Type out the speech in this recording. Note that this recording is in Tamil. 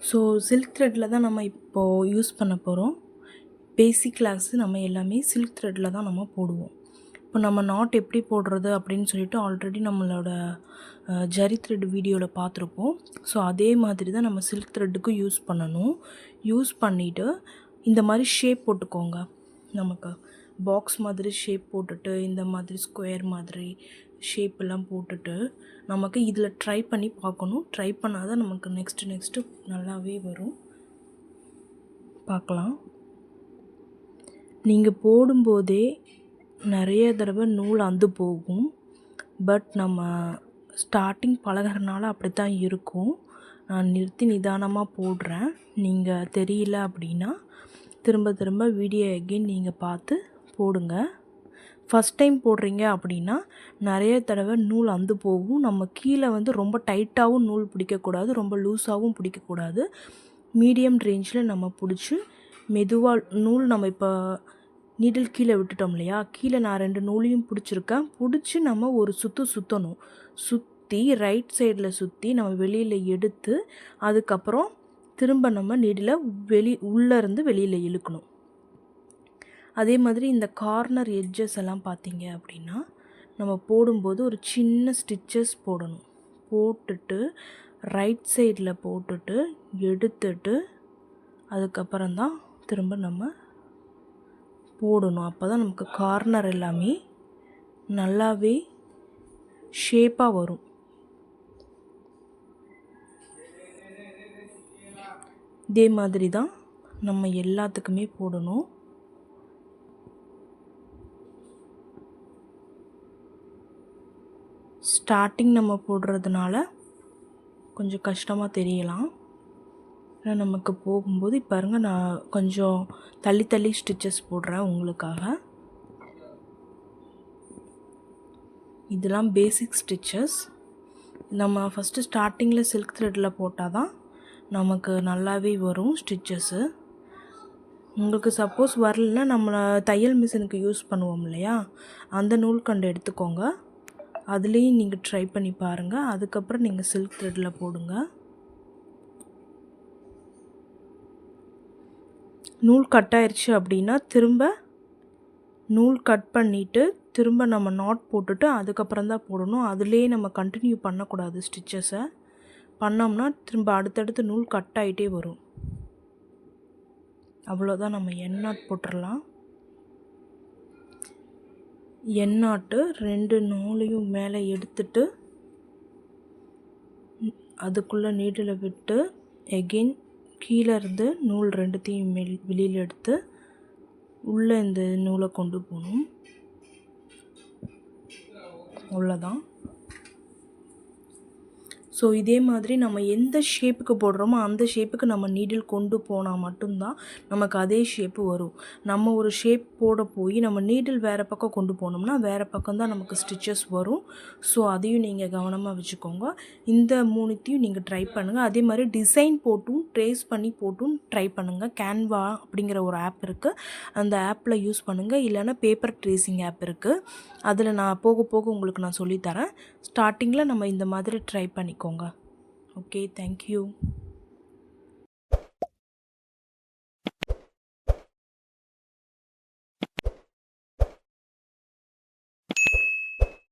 ஸோ சில்க் த்ரெட்டில் தான் நம்ம இப்போது யூஸ் பண்ண போகிறோம். பேசிக் கிளாஸு நம்ம எல்லாமே சில்க் த்ரெட்டில் தான் நம்ம போடுவோம். இப்போ நம்ம நாட் எப்படி போடுறது அப்படின்னு சொல்லிட்டு ஆல்ரெடி நம்மளோட ஜரி த்ரெட் வீடியோவில் பார்த்துருப்போம். ஸோ அதே மாதிரி தான் நம்ம சில்க் த்ரெட்டுக்கும் யூஸ் பண்ணணும். யூஸ் பண்ணிவிட்டு இந்த மாதிரி ஷேப் போட்டுக்கோங்க. நமக்கு பாக்ஸ் மாதிரி ஷேப் போட்டுட்டு இந்த மாதிரி ஸ்கொயர் மாதிரி ஷேப்பெல்லாம் போட்டுட்டு நமக்கு இதில் ட்ரை பண்ணி பார்க்கணும். ட்ரை பண்ணால் தான் நமக்கு நெக்ஸ்ட்டு நல்லாவே வரும். பார்க்கலாம். நீங்கள் போடும்போதே நிறைய தடவை நூல் அந்து போகும். பட் நம்ம ஸ்டார்டிங் பழகிறனால அப்படி தான் இருக்கும். நான் நிறுத்தி நிதானமாக போடுறேன். நீங்கள் தெரியல அப்படின்னா திரும்ப திரும்ப வீடியோ எகெயின் நீங்கள் பார்த்து போடுங்க. ஃபஸ்ட் டைம் போடுறீங்க அப்படின்னா நிறைய தடவை நூல் அந்து போகும். நம்ம கீழே ரொம்ப டைட்டாகவும் நூல் பிடிக்கக்கூடாது, ரொம்ப லூஸாகவும் பிடிக்கக்கூடாது. மீடியம் ரேஞ்சில் நம்ம பிடிச்சி மெதுவாக நூல் நம்ம இப்போ நீடில் கீழே விட்டுட்டோம் இல்லையா, கீழே நான் 2 நூலையும் பிடிச்சிருக்கேன். பிடிச்சி நம்ம ஒரு சுற்றணும். சுற்றி ரைட் சைடில் சுற்றி நம்ம வெளியில் எடுத்து அதுக்கப்புறம் திரும்ப நம்ம நீடில் உள்ளேருந்து வெளியில் இழுக்கணும். அதே மாதிரி இந்த கார்னர் எட்ஜஸ் எல்லாம் பார்த்தீங்க அப்படின்னா நம்ம போடும்போது ஒரு சின்ன ஸ்டிச்சஸ் போடணும். போட்டுட்டு ரைட் சைடில் போட்டுட்டு எடுத்துட்டு அதுக்கப்புறம் தான் திரும்ப நம்ம போடணும். அப்போ தான் நமக்கு கார்னர் எல்லாமே நல்லாவே ஷேப்பாக வரும். இதே மாதிரி தான் நம்ம எல்லாத்துக்குமே போடணும். ஸ்டார்டிங் நம்ம போடுறதுனால கொஞ்சம் கஷ்டமாக தெரியலாம். ஆனால் நமக்கு போகும்போது பாருங்கள், நான் கொஞ்சம் தள்ளி ஸ்டிச்சஸ் போடுறேன் உங்களுக்காக. இதெல்லாம் பேசிக் ஸ்டிச்சஸ். நம்ம ஃபஸ்ட்டு ஸ்டார்டிங்கில் சில்க் த்ரெட்டில் போட்டால் தான் நமக்கு நல்லாவே வரும் ஸ்டிச்சஸ்ஸு. உங்களுக்கு சப்போஸ் வரலன்னா நம்ம தையல் மிஷினுக்கு யூஸ் பண்ணுவோம் இல்லையா, அந்த நூல்கண்டு எடுத்துக்கோங்க. அதுலேயும் நீங்கள் ட்ரை பண்ணி பாருங்கள். அதுக்கப்புறம் நீங்கள் சில்க் த்ரெட்டில் போடுங்க. நூல் கட் ஆயிடுச்சு அப்படின்னா திரும்ப நூல் கட் பண்ணிவிட்டு திரும்ப நம்ம நாட் போட்டுட்டு அதுக்கப்புறம் தான் போடணும். அதுலேயே நம்ம கண்டினியூ பண்ணக்கூடாது. ஸ்டிச்சஸை பண்ணோம்னா திரும்ப அடுத்தடுத்து நூல் கட் ஆகிட்டே வரும். அவ்வளோதான். நம்ம என் நாட் போட்டுடலாம். என் நாட்டு 2 நூலையும் மேலே எடுத்துட்டு அதுக்குள்ளே நீடில் விட்டு எகெயின் கீழே இருந்து நூல் 2த்தையும் வெளியில் எடுத்து உள்ளே இந்த நூலை கொண்டு போகணும். அவ்வளோதான். ஸோ இதே மாதிரி நம்ம எந்த ஷேப்புக்கு போடுறோமோ அந்த ஷேப்புக்கு நம்ம நீடில் கொண்டு போனால் மட்டும்தான் நமக்கு அதே ஷேப்பு வரும். நம்ம ஒரு ஷேப் போட போய் நம்ம நீடில் வேறு பக்கம் கொண்டு போனோம்னா வேறு பக்கம் தான் நமக்கு ஸ்டிச்சஸ் வரும். ஸோ அதையும் நீங்கள் கவனமாக வச்சுக்கோங்க. இந்த 3த்தையும் நீங்கள் ட்ரை பண்ணுங்கள். அதே மாதிரி டிசைன் போட்டும் ட்ரேஸ் பண்ணி போட்டும் ட்ரை பண்ணுங்கள். கேன்வா அப்படிங்கிற ஒரு ஆப் இருக்குது, அந்த ஆப்பில் யூஸ் பண்ணுங்கள். இல்லைன்னா பேப்பர் ட்ரேசிங் ஆப் இருக்குது, அதில் நான் போக போக உங்களுக்கு நான் சொல்லித்தரேன். ஸ்டார்டிங்கில் நம்ம இந்த மாதிரி ட்ரை பண்ணிக்கோங்க. Okay, thank you.